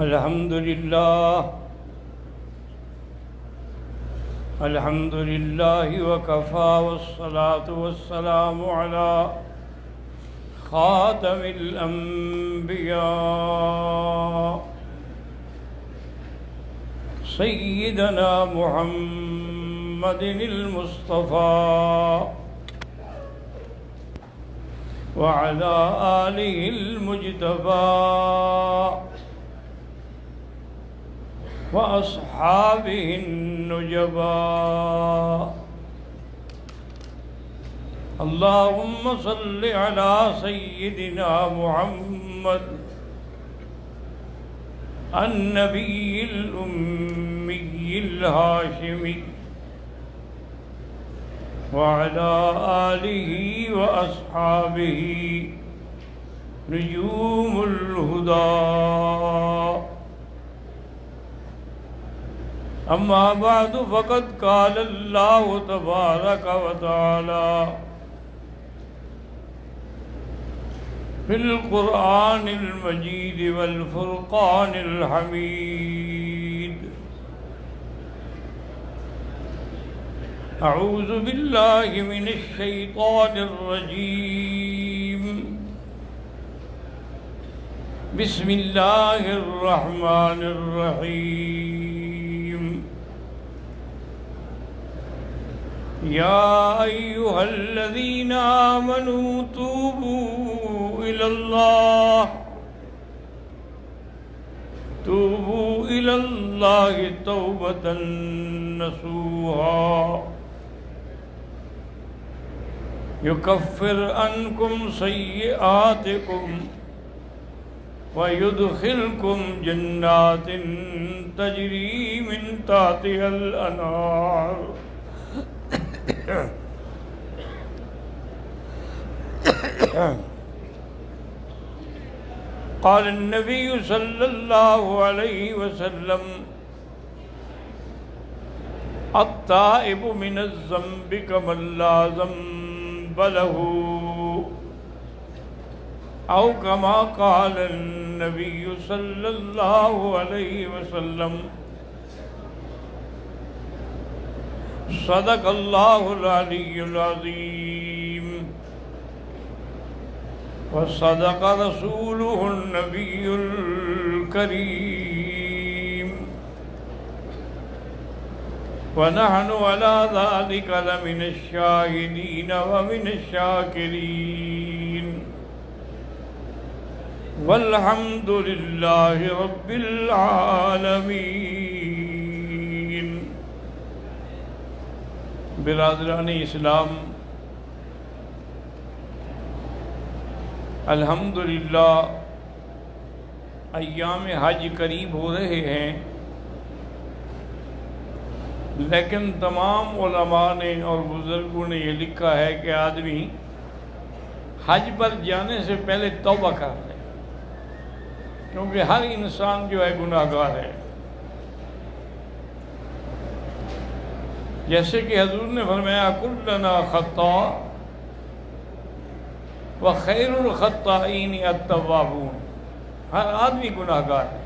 الحمد لله وكفى والصلاة والسلام على خاتم الأنبياء سيدنا محمد المصطفى وعلى آله المجتبى وأصحابه النجبى. اللهم صل على سيدنا محمد النبي الأمي الهاشمي وعلى آله وأصحابه نجوم الهدى. أما بعد فقد قال الله تبارك وتعالى في القرآن المجيد والفرقان الحميد: أعوذ بالله من الشيطان الرجيم. بسم الله الرحمن الرحيم. يا أيها الذين آمنوا توبوا إلى الله توبة نصوحا يكفر عنكم سيئاتكم ويدخلكم جنات تجري من تحتها الأنهار قال النبي صلى الله عليه وسلم: التائب من الذنب كمن لا ذنب له، أو كما قال النبي صلى الله عليه وسلم. صدق الله العلي العظيم وصدق رسوله النبي الكريم، ونحن على ذلك لمن الشاهدين ومن الشاكرين، والحمد لله رب العالمين. برادران اسلام، الحمدللہ ایام حج قریب ہو رہے ہیں، لیکن تمام علماء نے اور بزرگوں نے یہ لکھا ہے کہ آدمی حج پر جانے سے پہلے توبہ کر لے، کیونکہ ہر انسان جو ہے گناہ گار ہے. جیسے کہ حضور نے فرمایا: کلنا خطاء وخیر الخطائین التوابون. ہر آدمی گناہ گار ہے،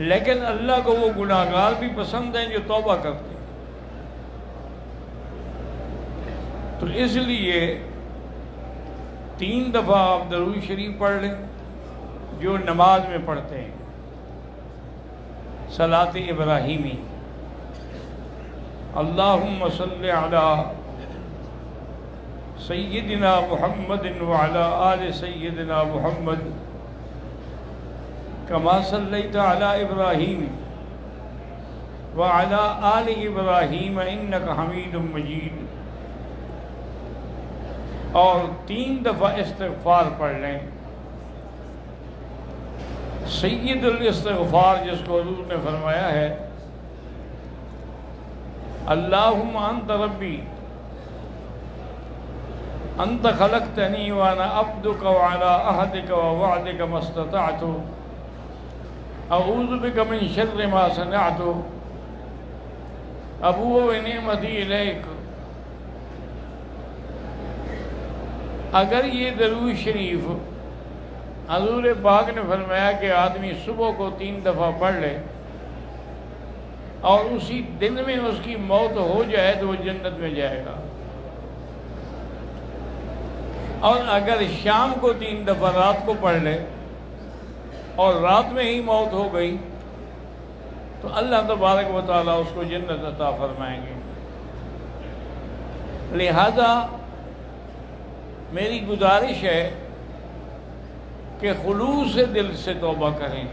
لیکن اللہ کو وہ گناہ گار بھی پسند ہیں جو توبہ کرتے ہیں. تو اس لیے 3 دفعہ آپ درود شریف پڑھ لیں جو نماز میں پڑھتے ہیں. صلاۃ ابراہیمی: اللہم صلی علی سیدنا محمد وعلی آل سیدنا محمد کما صلیت علی ابراہیم وعلی آل ابراہیم انک حمید مجید. اور 3 دفعہ استغفار پڑھ لیں. سید الاستغفار جس کو حضور نے فرمایا ہے: اللہم انت ربی انت خلقتنی وانا عبدک وعلی عہدک ووعدک ما استطعت اعوذ بک من شر ما صنعت ابوء بنعمتی الیک. اگر یہ درود شریف حضور پاک نے فرمایا کہ آدمی صبح کو 3 دفعہ پڑھ لے اور اسی دن میں اس کی موت ہو جائے تو وہ جنت میں جائے گا، اور اگر شام کو 3 دفعہ رات کو پڑھ لے اور رات میں ہی موت ہو گئی تو اللہ تبارک و تعالیٰ اس کو جنت عطا فرمائیں گے۔ لہذا میری گزارش ہے کہ خلوص دل سے توبہ کریں۔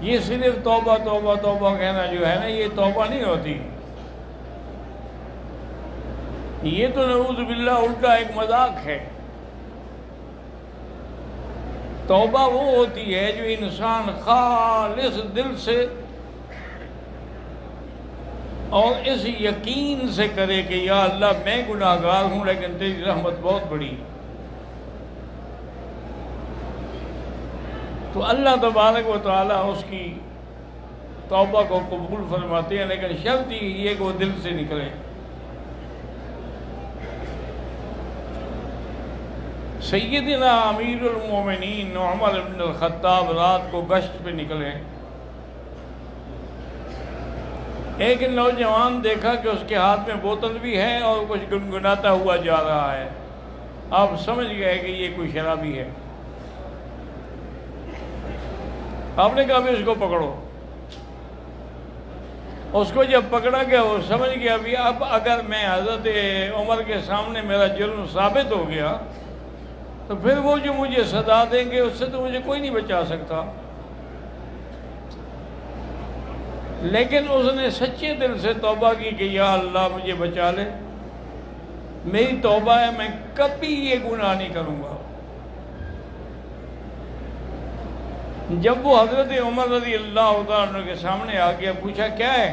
یہ صرف توبہ توبہ توبہ کہنا جو ہے نا، یہ توبہ نہیں ہوتی، یہ تو نعوذ باللہ الٹا ایک مذاق ہے۔ توبہ وہ ہوتی ہے جو انسان خالص دل سے اور اس یقین سے کرے کہ یا اللہ میں گناہ گار ہوں لیکن تیری رحمت بہت بڑی، تو اللہ تبارک و تعالیٰ اس کی توبہ کو قبول فرماتے ہیں، لیکن شرط ہی یہ کہ وہ دل سے نکلے۔ سیدنا امیر المومنین عمر بن الخطاب رات کو گشت پہ نکلے، ایک نوجوان دیکھا کہ اس کے ہاتھ میں بوتل بھی ہے اور کچھ گنگناتا ہوا جا رہا ہے، آپ سمجھ گئے کہ یہ کوئی شرابی ہے۔ آپ نے کہا بھی اس کو پکڑو۔ اس کو جب پکڑا گیا وہ سمجھ گیا بھی اب اگر میں حضرت عمر کے سامنے میرا جرم ثابت ہو گیا تو پھر وہ جو مجھے سزا دیں گے اس سے تو مجھے کوئی نہیں بچا سکتا۔ لیکن اس نے سچے دل سے توبہ کی کہ یا اللہ مجھے بچا لے، میری توبہ ہے، میں کبھی یہ گناہ نہیں کروں گا۔ جب وہ حضرت عمر رضی اللہ عنہ کے سامنے آ گیا، پوچھا کیا ہے؟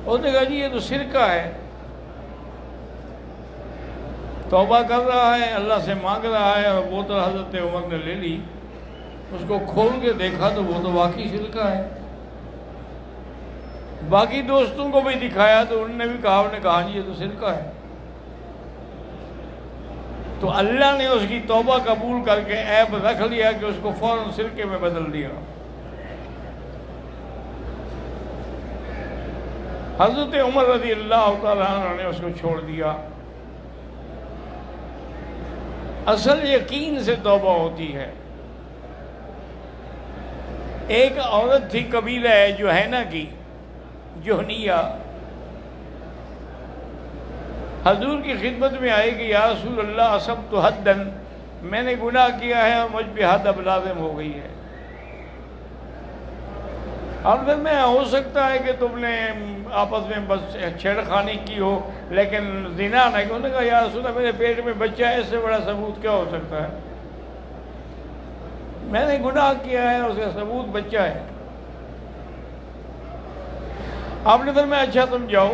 اس نے کہا جی یہ تو سرقہ ہے، توبہ کر رہا ہے، اللہ سے مانگ رہا ہے، اور بوتل حضرت عمر نے لے لی، اس کو کھول کے دیکھا تو وہ تو واقعی سرقہ ہے۔ باقی دوستوں کو بھی دکھایا تو انہوں نے بھی کہا، انہوں نے کہا جی یہ تو سرقہ ہے۔ تو اللہ نے اس کی توبہ قبول کر کے عیب رکھ لیا کہ اس کو فوراً سرقے میں بدل دیا۔ حضرت عمر رضی اللہ تعالیٰ عنہ نے اس کو چھوڑ دیا۔ اصل یقین سے توبہ ہوتی ہے۔ ایک عورت تھی قبیلہ جوہینہ کی، جوہنیہ، حضور کی خدمت میں آئے کہ یا رسول اللہ اصبت حدًا، میں نے گناہ کیا ہے اور مجھ پہ حد اب لازم ہو گئی ہے۔ اور پھر میں ہو سکتا ہے کہ تم نے آپس میں بس چھیڑ خانی کی ہو لیکن زنا نہ کی۔ انہوں نے کہا یا رسول اللہ میرے پیٹ میں بچہ ہے، اس سے بڑا ثبوت کیا ہو سکتا ہے؟ میں نے گناہ کیا ہے، اس کا ثبوت بچہ ہے۔ آپ نے فرمایا اچھا تم جاؤ،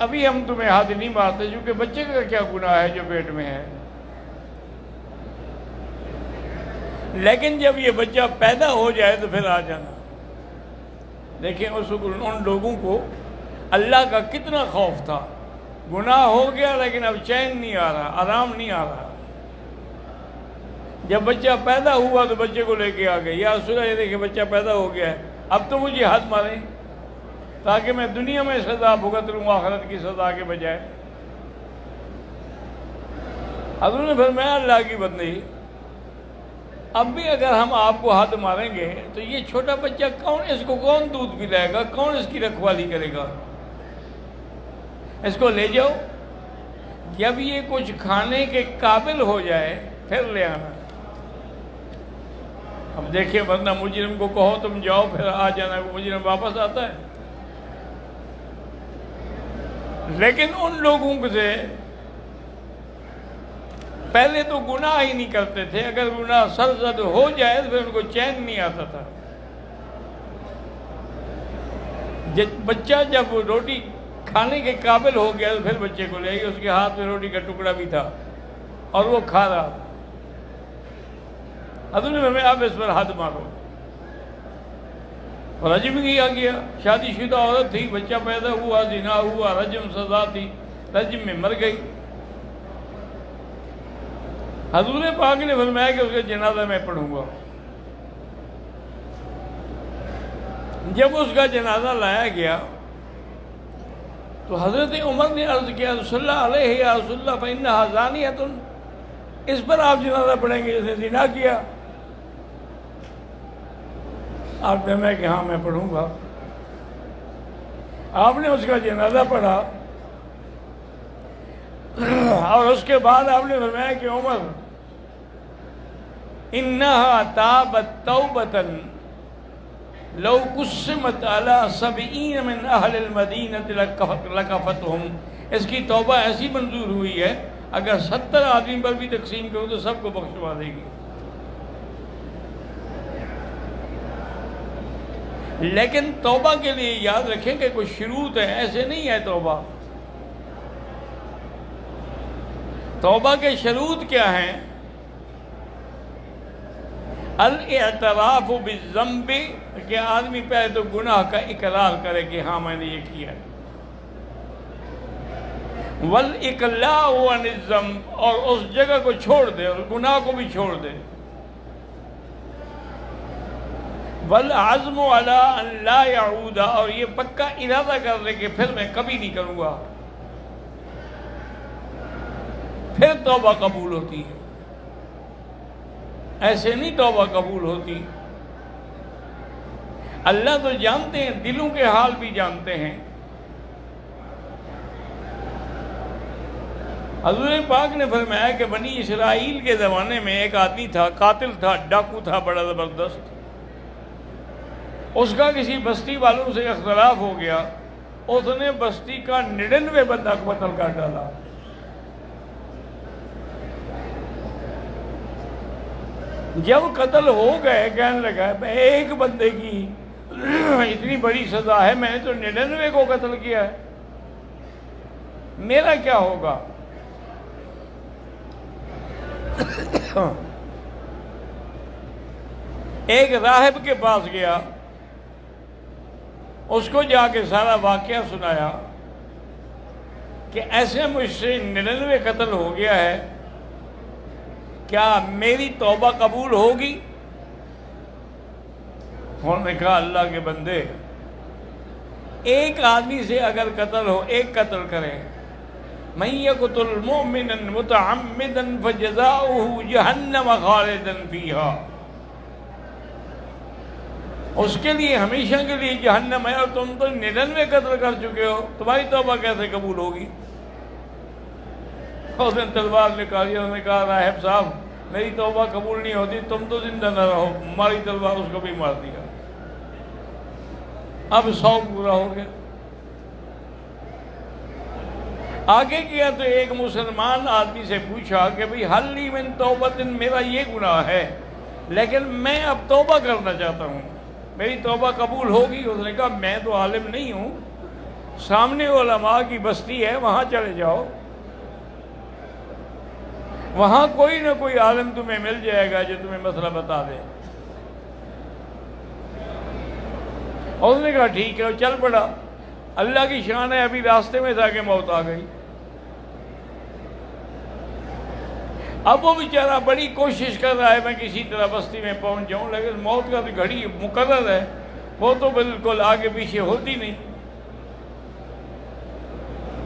ابھی ہم تمہیں حد نہیں مارتے، کیونکہ بچے کا کیا گناہ ہے جو پیٹ میں ہے، لیکن جب یہ بچہ پیدا ہو جائے تو پھر آ جانا۔ دیکھیں ان لوگوں کو اللہ کا کتنا خوف تھا، گناہ ہو گیا لیکن اب چین نہیں آ رہا، آرام نہیں آ رہا۔ جب بچہ پیدا ہوا تو بچے کو لے کے آ گئے، یا رسول اللہ یہ دیکھیں بچہ پیدا ہو گیا ہے، اب تو مجھے حد ماریں تاکہ میں دنیا میں سزا بھگت لوں آخرت کی سزا کے بجائے۔ حضور نے فرمایا اللہ کی بندگی، اب بھی اگر ہم آپ کو حد ماریں گے تو یہ چھوٹا بچہ اس کو کون دودھ پلائے گا، کون اس کی رکھوالی کرے گا؟ اس کو لے جاؤ، جب یہ کچھ کھانے کے قابل ہو جائے پھر لے آنا۔ اب دیکھیں ورنہ مجرم کو کہو تم جاؤ پھر آ جانا، مجرم واپس آتا ہے۔ لیکن ان لوگوں سے پہلے تو گناہ ہی نہیں کرتے تھے، اگر گناہ سرزد ہو جائے تو پھر ان کو چین نہیں آتا تھا۔ بچہ جب روٹی کھانے کے قابل ہو گیا تو پھر بچے کو لے گئے، اس کے ہاتھ میں روٹی کا ٹکڑا بھی تھا اور وہ کھا رہا تھا۔ حضور نے ہمیں اب اس پر حد مارو، رجم کیا گیا۔ شادی شدہ عورت تھی، بچہ پیدا ہوا، زنا ہوا، رجم سزا تھی، رجم میں مر گئی۔ حضور پاک نے فرمایا کہ اس کا جنازہ میں پڑھوں گا۔ جب اس کا جنازہ لایا گیا تو حضرت عمر نے عرض کیا رسول اللہ علیہ یا رسول اللہ فإنہا زانیۃ، اس پر آپ جنازہ پڑھیں گے جس نے زنا کیا؟ آپ نے میں کہ ہاں میں پڑھوں گا۔ آپ نے اس کا جنازہ پڑھا اور اس کے بعد آپ نے فرمایا کہ عمر انہا تابت توبۃ لو قسمت علی 70 من اہل المدینہ لکفتہم، اس کی توبہ ایسی منظور ہوئی ہے اگر 70 آدمی پر بھی تقسیم کرو تو سب کو بخشوا دے گی۔ لیکن توبہ کے لیے یاد رکھیں کہ کوئی شروط ہے، ایسے نہیں ہے توبہ۔ توبہ کے شروط کیا ہیں؟ الاعتراف بالذنب، کہ آدمی پہلے تو گناہ کا اقرار کرے کہ ہاں میں نے یہ کیا ہے، والاقلاع عن الذنب، اور اس جگہ کو چھوڑ دے اور گناہ کو بھی چھوڑ دے، والعزم علی ان لا یعود، اور یہ پکا ارادہ کر لے کہ پھر میں کبھی نہیں کروں گا، پھر توبہ قبول ہوتی ہے۔ ایسے نہیں توبہ قبول ہوتی۔ اللہ تو جانتے ہیں، دلوں کے حال بھی جانتے ہیں۔ حضور پاک نے فرمایا کہ بنی اسرائیل کے زمانے میں ایک آدمی تھا، قاتل تھا، ڈاکو تھا بڑا زبردست۔ اس کا کسی بستی والوں سے اختلاف ہو گیا، اس نے بستی کا 99 بندہ قتل کر ڈالا۔ جب قتل ہو گئے کہنے لگا ایک بندے کی اتنی بڑی سزا ہے، میں نے تو 99 کو قتل کیا ہے، میرا کیا ہوگا؟ ایک راہب کے پاس گیا، اس کو جا کے سارا واقعہ سنایا کہ ایسے مجھ سے 99 قتل ہو گیا ہے، کیا میری توبہ قبول ہوگی؟ انہوں نے کہا اللہ کے بندے، ایک آدمی سے اگر قتل ہو، ایک قتل کرے، من یقتل مؤمنا متعمدا فجزاؤہ جہنم خالدا فیہا، اس کے لیے ہمیشہ کے لیے جہنم ہے، اور تم تو 99 قتل کر چکے ہو، تمہاری توبہ کیسے قبول ہوگی؟ اس نے تلوار نکالی، اس نے کہا راہب صاحب میری توبہ قبول نہیں ہوتی، تم تو زندہ نہ رہو، ہماری تلوار اس کو بھی مار دیا۔ اب 100 پورا ہو گیا۔ آگے کیا تو ایک مسلمان آدمی سے پوچھا کہ بھئی حل لی من توبۃ، میرا یہ گناہ ہے لیکن میں اب توبہ کرنا چاہتا ہوں، میری توبہ قبول ہوگی؟ اس نے کہا میں تو عالم نہیں ہوں، سامنے علماء کی بستی ہے، وہاں چلے جاؤ، وہاں کوئی نہ کوئی عالم تمہیں مل جائے گا جو تمہیں مسئلہ بتا دے۔ اور اس نے کہا ٹھیک ہے، وہ چل پڑا۔ اللہ کی شان ہے، ابھی راستے میں تھا کہ موت آ گئی۔ اب وہ بیچارہ بڑی کوشش کر رہا ہے میں کسی طرح بستی میں پہنچ جاؤں، لیکن موت کا تو گھڑی مقرر ہے، وہ تو بالکل آگے پیچھے ہوتی نہیں،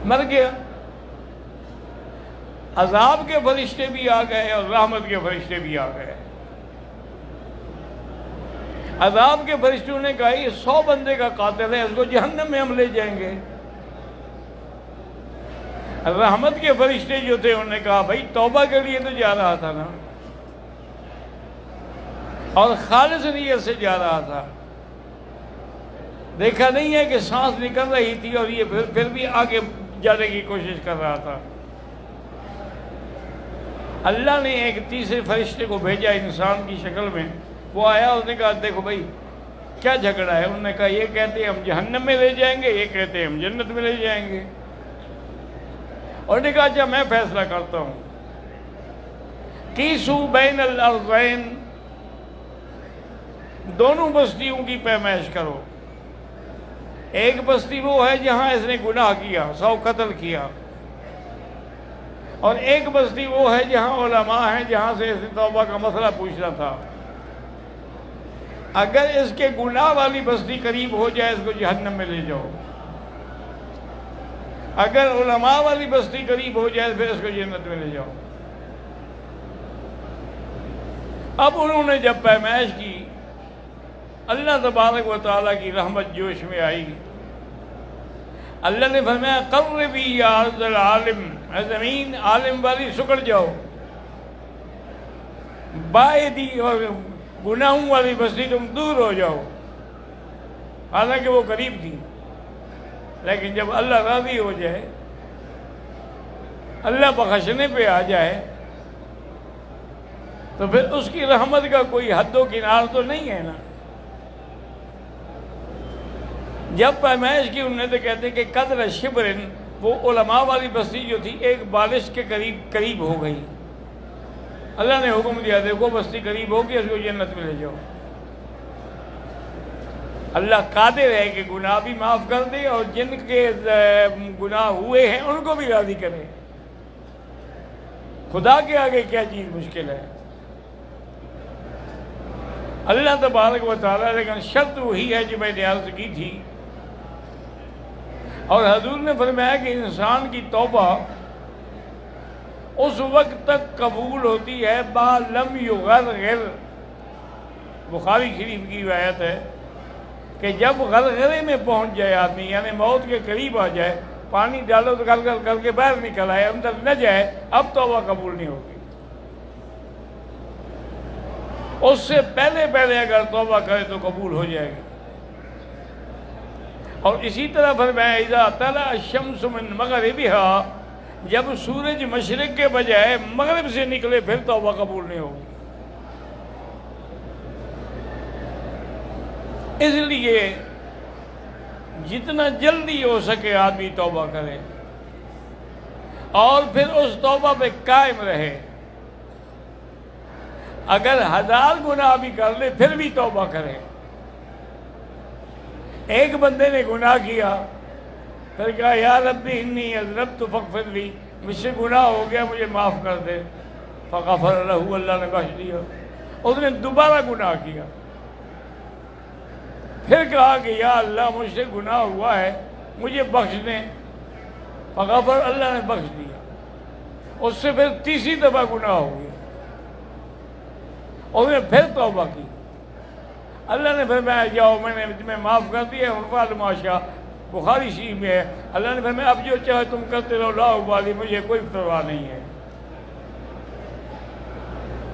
مر گیا۔ عذاب کے فرشتے بھی آ گئے اور رحمت کے فرشتے بھی آ گئے۔ عذاب کے فرشتوں نے کہا یہ 100 بندے کا قاتل ہے، اس کو جہنم میں ہم لے جائیں گے۔ رحمت کے فرشتے جو تھے انہوں نے کہا بھائی توبہ کے لیے تو جا رہا تھا نا، اور خالص نیت سے جا رہا تھا، دیکھا نہیں ہے کہ سانس نکل رہی تھی اور یہ پھر بھی آگے جانے کی کوشش کر رہا تھا۔ اللہ نے ایک تیسرے فرشتے کو بھیجا انسان کی شکل میں، وہ آیا، اس نے کہا دیکھو بھائی کیا جھگڑا ہے؟ انہوں نے کہا یہ کہتے ہیں ہم جہنم میں لے جائیں گے، یہ کہتے ہیں ہم جنت میں لے جائیں گے۔ اور نے کہا اچھا میں فیصلہ کرتا ہوں، قیسو بین الارضین، دونوں بستیوں کی پیمائش کرو۔ ایک بستی وہ ہے جہاں اس نے گناہ کیا، 100 قتل کیا، اور ایک بستی وہ ہے جہاں علماء ہیں، جہاں سے اس نے توبہ کا مسئلہ پوچھنا تھا۔ اگر اس کے گناہ والی بستی قریب ہو جائے اس کو جہنم میں لے جاؤ، اگر علماء والی بستی قریب ہو جائے پھر اس کو جنت میں لے جاؤ۔ اب انہوں نے جب پیمائش کی، اللہ تبارک و تعالیٰ کی رحمت جوش میں آئی، اللہ نے فرمایا قربی یا ارض العالم، اے زمین عالم والی سکڑ جاؤ، باعدی اور گناہوں والی بستی تم دور ہو جاؤ۔ حالانکہ وہ قریب تھی، لیکن جب اللہ راضی ہو جائے، اللہ بخشنے پہ آ جائے، تو پھر اس کی رحمت کا کوئی حد و کنار تو نہیں ہے نا۔ جب پیمائش کی انہوں نے تو کہتے ہیں کہ قدر شبرن، وہ علماء والی بستی جو تھی ایک بالش کے قریب ہو گئی۔ اللہ نے حکم دیا دیکھو بستی قریب ہوگی اس کو جنت میں لے جاؤ۔ اللہ قادر ہے کہ گناہ بھی معاف کر دے اور جن کے گناہ ہوئے ہیں ان کو بھی راضی کرے۔ خدا کے آگے کیا چیز مشکل ہے؟ اللہ تبارک و تعالیٰ، لیکن شرط وہی ہے جو میں نے عرض کی تھی، اور حضور نے فرمایا کہ انسان کی توبہ اس وقت تک قبول ہوتی ہے ما لم یغرغر، بخاری شریف کی روایت ہے کہ جب غرغرے میں پہنچ جائے آدمی، یعنی موت کے قریب آ جائے، پانی ڈالو تو گل کر کے باہر نکل آئے، اندر نہ جائے، اب توبہ قبول نہیں ہوگی۔ اس سے پہلے اگر توبہ کرے تو قبول ہو جائے گی۔ اور اسی طرح فرمایا اذا طلع الشمس من مغربها، جب سورج مشرق کے بجائے مغرب سے نکلے پھر توبہ قبول نہیں ہوگی۔ اس لیے جتنا جلدی ہو سکے آدمی توبہ کرے اور پھر اس توبہ پہ قائم رہے۔ اگر 1000 گناہ بھی کر لے پھر بھی توبہ کرے۔ ایک بندے نے گناہ کیا، پھر کہا یا ربی انی اذنبت فاغفر لی، مجھ سے گناہ ہو گیا مجھے معاف کر دے، فغفر لہ، اللہ نے بخش دیا۔ اس نے دوبارہ گناہ کیا، پھر کہا کہ یا اللہ مجھ سے گناہ ہوا ہے مجھے بخش دیں، فغفر، اللہ نے بخش دیا۔ اس سے پھر تیسری دفعہ گناہ ہو گیا، اس نے پھر توبہ کی، اللہ نے فرمایا جاؤ میں نے تمہیں معاف کر دیا، وفعل ما شاء، بخاری شریف میں ہے، اللہ نے فرمایا اب جو چاہے تم کرتے رہو، لا ابالی، مجھے کوئی پرواہ نہیں ہے۔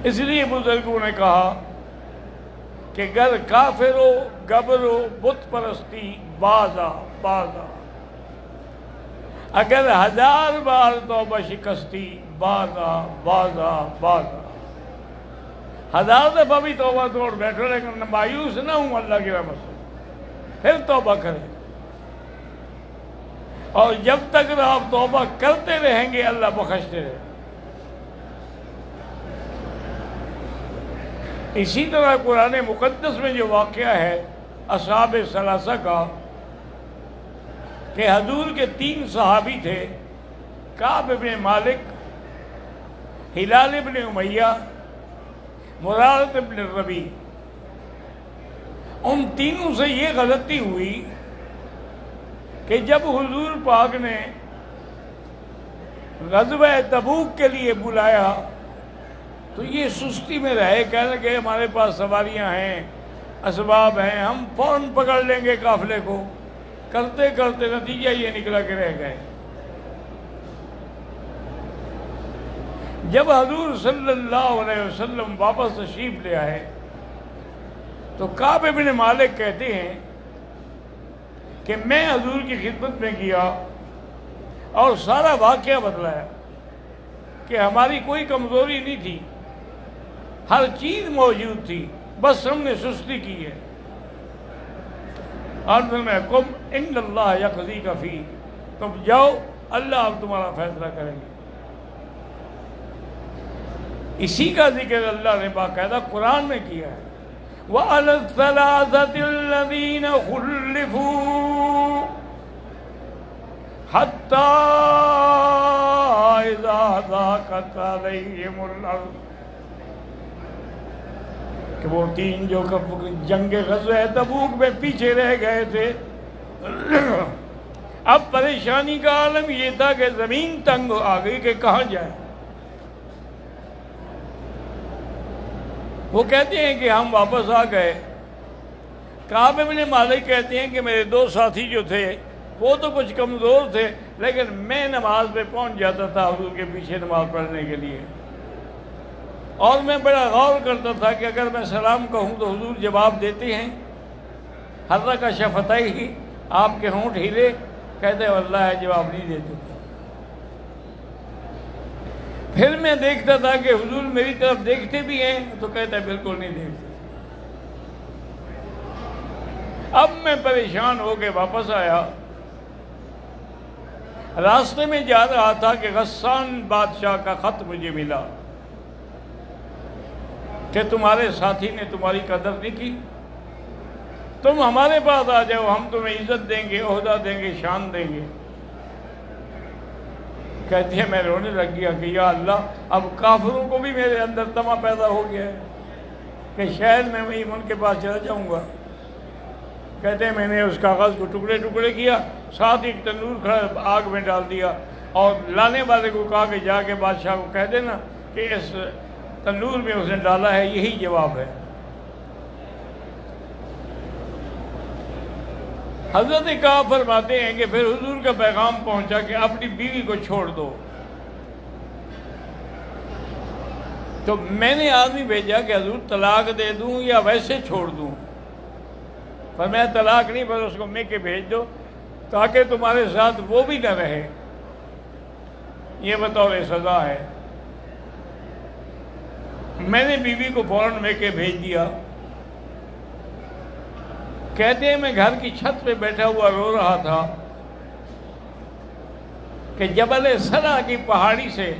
اس لیے بزرگوں نے کہا کہ گر کافر و گبر و بت پرستی بازا بازا، اگر 1000 بار توبہ شکستی بازا بازا بازا، 1000 دفعہ بھی توبہ توڑ بیٹھو لیکن مایوس نہ ہوں اللہ کی رحمت سے، پھر توبہ کریں، اور جب تک آپ توبہ کرتے رہیں گے اللہ بخشتے رہے۔ اسی طرح قرآن مقدس میں جو واقعہ ہے اصحاب ثلاثہ کا، کہ حضور کے 3 صحابی تھے، کعب ابن مالک، ہلال ابن امیہ، مرارۃ ابن ربیع، ان تینوں سے یہ غلطی ہوئی کہ جب حضور پاک نے غزوہ تبوک کے لیے بلایا تو یہ سستی میں رہے، کہنے لگے ہمارے پاس سواریاں ہیں، اسباب ہیں، ہم فوراً پکڑ لیں گے قافلے کو، کرتے کرتے نتیجہ یہ نکلا کہ رہ گئے۔ جب حضور صلی اللہ علیہ وسلم واپس تشریف لے آئے تو کعب ابن مالک کہتے ہیں کہ میں حضور کی خدمت میں گیا اور سارا واقعہ بتلایا کہ ہماری کوئی کمزوری نہیں تھی، ہر چیز موجود تھی، بس ہم نے سستی کی ہے۔ اور میں قم ان اللہ یقضی کا فی، تم جاؤ اللہ اب تمہارا فیصلہ کریں گے۔ اسی کا ذکر اللہ نے باقاعدہ قرآن میں کیا ہے، وَعَلَى الثَّلَاثَةِ الَّذِينَ خُلِّفُوا حَتَّى إِذَا ضاقت علیہم الارض، کہ وہ تین جو جنگ غزوہ تبوک میں پیچھے رہ گئے تھے، اب پریشانی کا عالم یہ تھا کہ زمین تنگ آ گئی کہ کہاں جائیں۔ وہ کہتے ہیں کہ ہم واپس آ گئے۔ کعب بن مالک کہتے ہیں کہ میرے دو ساتھی جو تھے وہ تو کچھ کمزور تھے، لیکن میں نماز پہ پہنچ جاتا تھا حضور کے پیچھے نماز پڑھنے کے لیے، اور میں بڑا غور کرتا تھا کہ اگر میں سلام کہوں تو حضور جواب دیتے ہیں۔ حرک شفتیہ، آپ کے ہونٹ ہلے، کہتے ہیں واللہ جواب نہیں دیتے۔ پھر میں دیکھتا تھا کہ حضور میری طرف دیکھتے بھی ہیں تو کہتا ہے بالکل نہیں دیکھتے۔ اب میں پریشان ہو کے واپس آیا۔ راستے میں جا رہا تھا کہ غسان بادشاہ کا خط مجھے ملا کہ تمہارے ساتھی نے تمہاری قدر نہیں کی، تم ہمارے پاس آ جاؤ، ہم تمہیں عزت دیں گے، عہدہ دیں گے، شان دیں گے۔ کہتی ہے میں رونے لگ گیا کہ یا اللہ، اب کافروں کو بھی میرے اندر طمع پیدا ہو گیا ہے کہ شاید میں وہیں ان کے پاس چلا جاؤں گا۔ کہتے ہیں میں نے اس کاغذ کو ٹکڑے ٹکڑے کیا، ساتھ ایک تندور کھڑا آگ میں ڈال دیا، اور لانے والے کو کہا کہ جا کے بادشاہ کو کہہ دینا کہ اس تندور میں اس نے ڈالا ہے، یہی جواب ہے۔ حضرت کعب فرماتے ہیں کہ پھر حضور کا پیغام پہنچا کہ اپنی بیوی کو چھوڑ دو۔ تو میں نے آدمی بھیجا کہ حضور طلاق دے دوں یا ویسے چھوڑ دوں؟ پر میں طلاق نہیں، پر اس کو میں کے بھیج دو تاکہ تمہارے ساتھ وہ بھی نہ رہے، یہ بطور سزا ہے۔ میں نے بیوی کو فوراً میں کے بھیج دیا۔ کہتے ہیں میں گھر کی چھت پہ بیٹھا ہوا رو رہا تھا کہ جبل سرا کی پہاڑی سے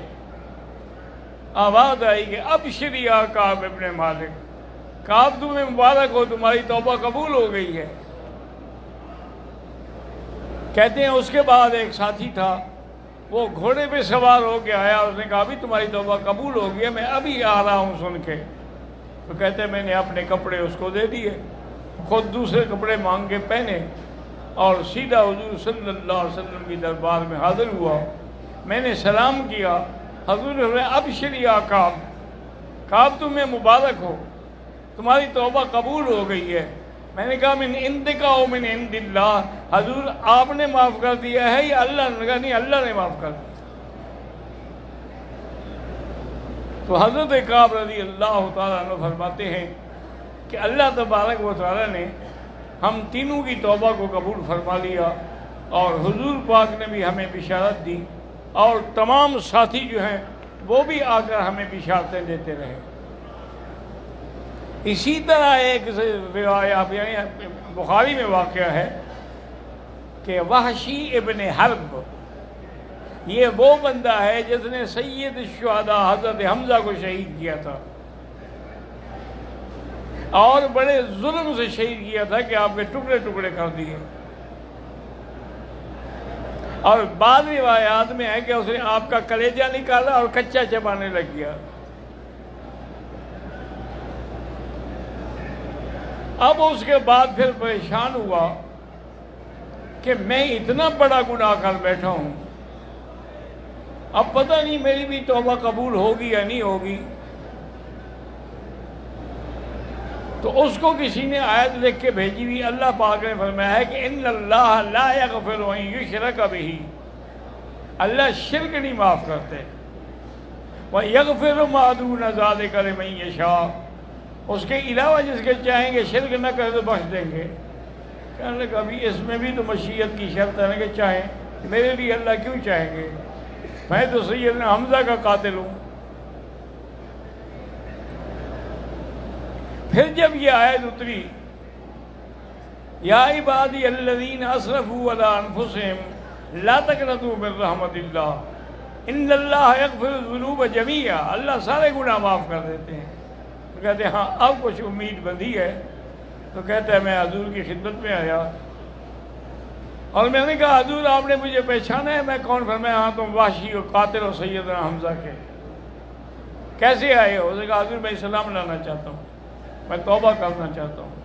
آواز آئی کہ ابشر یا کعب ابن مالک، کعب تمہیں مبارک ہو، تمہاری توبہ قبول ہو گئی ہے۔ کہتے ہیں اس کے بعد ایک ساتھی تھا، وہ گھوڑے پہ سوار ہو کے آیا، اس نے کہا بھی تمہاری توبہ قبول ہو گئی ہے، میں ابھی آ رہا ہوں سن کے۔ تو کہتے ہیں میں نے اپنے کپڑے اس کو دے دیے، خود دوسرے کپڑے مانگ کے پہنے، اور سیدھا حضور صلی اللہ علیہ وسلم کی دربار میں حاضر ہوا۔ میں نے سلام کیا، حضور نے ابشر یا کعب، کعب تمہیں مبارک ہو، تمہاری توبہ قبول ہو گئی ہے۔ میں نے کہا من عندک او من عند اللہ، حضور آپ نے معاف کر دیا ہے یا اللہ نے؟ کہا نہیں، اللہ نے معاف کر دیا۔ تو حضرت کعب رضی اللہ تعالیٰ عنہ فرماتے ہیں کہ اللہ تبارک و تعالیٰ نے ہم تینوں کی توبہ کو قبول فرما لیا، اور حضور پاک نے بھی ہمیں بشارت دی، اور تمام ساتھی جو ہیں وہ بھی آ کر ہمیں بشارتیں دیتے رہے۔ اسی طرح ایک روایت بخاری میں واقعہ ہے کہ وحشی ابن حرب، یہ وہ بندہ ہے جس نے سید الشہداء حضرت حمزہ کو شہید کیا تھا، اور بڑے ظلم سے شہید کیا تھا کہ آپ کے ٹکڑے ٹکڑے کر دیے۔ اور بعض روایات میں ہے کہ اس نے آپ کا کلیجہ نکالا اور کچا چبانے لگ گیا۔ اب اس کے بعد پھر پریشان ہوا کہ میں اتنا بڑا گناہ کر بیٹھا ہوں، اب پتہ نہیں میری بھی توبہ قبول ہوگی یا نہیں ہوگی۔ تو اس کو کسی نے آیت لکھ کے بھیجی ہوئی، اللہ پاک نے فرمایا ہے کہ ان اللہ لا یغفر ان یشرک بہ، اللہ شرک نہیں معاف کرتے، وَیغفر ما دون ذلک لمن یشاء، اس کے علاوہ جس کے چاہیں گے شرک نہ کرے تو بخش دیں گے۔ کہنے لگا ابھی اس میں بھی تو مشیت کی شرط ہے نا کہ چاہیں، میرے لیے اللہ کیوں چاہیں گے، میں تو سیدنا حمزہ کا قاتل ہوں۔ پھر جب یہ آیت اتری یا عبادی الذین اسرفوا علی انفسہم لا تقنطوا من رحمت اللہ ان اللہ یغفر الذنوب جمیعا، اللہ سارے گناہ معاف کر دیتے ہیں۔ تو کہتے ہیں ہاں اب کچھ امید بندی ہے۔ تو کہتا ہے میں حضور کی خدمت میں آیا، اور میں نے کہا حضور آپ نے مجھے پہچانا ہے میں کون؟ فرمایا ہاں تم وحشی و قاتل و سیدنا حمزہ کے۔ کیسے آئے ہو؟ اس نے کہا حضور میں اسلام لانا چاہتا ہوں، میں توبہ کرنا چاہتا ہوں۔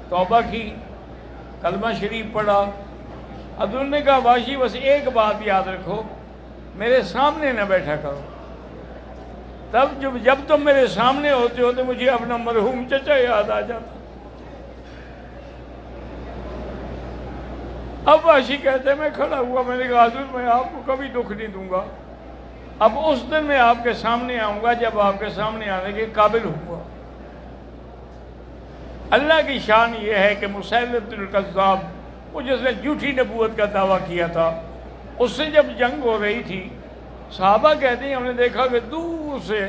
توبہ کی، کلمہ شریف پڑھا۔ حضور نے کہا وحشی بس ایک بات یاد رکھو، میرے سامنے نہ بیٹھا کرو، تب جب تم میرے سامنے ہوتے ہو تو مجھے اپنا مرحوم چچا یاد آ جاتا۔ اب وحشی کہتے ہیں میں کھڑا ہوا، میں نے کہا حضور میں آپ کو کبھی دکھ نہیں دوں گا، اب اس دن میں آپ کے سامنے آؤں گا جب آپ کے سامنے آنے کے قابل ہوں گا۔ اللہ کی شان یہ ہے کہ مسیلمۃ الکذاب، وہ جس نے جھوٹی نبوت کا دعویٰ کیا تھا، اس سے جب جنگ ہو رہی تھی، صحابہ کہتے ہیں ہم نے دیکھا کہ دور سے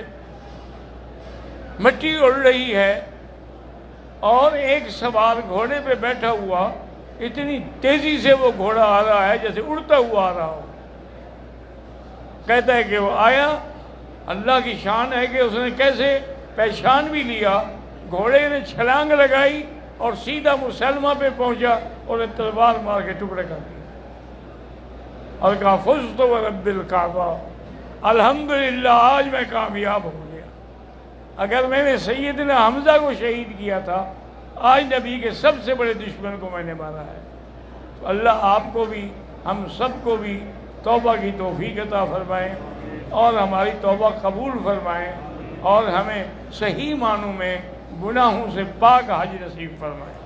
مٹی اڑ رہی ہے اور ایک سوار گھوڑے پہ بیٹھا ہوا اتنی تیزی سے وہ گھوڑا آ رہا ہے جیسے اڑتا ہوا آ رہا ہو۔ کہتا ہے کہ وہ آیا، اللہ کی شان ہے کہ اس نے کیسے پہچان بھی لیا، گھوڑے نے چھلانگ لگائی اور سیدھا مسلمہ پہ پہنچا اور نے تلوار مار کے ٹکڑے کر دیا اور کہا فزت ورب الکعبہ، الحمدللہ آج میں کامیاب ہو گیا۔ اگر میں نے سیدنا حمزہ کو شہید کیا تھا، آج نبی کے سب سے بڑے دشمن کو میں نے مارا ہے۔ تو اللہ آپ کو بھی ہم سب کو بھی توبہ کی توفیق عطا فرمائیں اور ہماری توبہ قبول فرمائیں اور ہمیں صحیح معنوں میں گناہوں سے پاک حج نصیب فرمائیں۔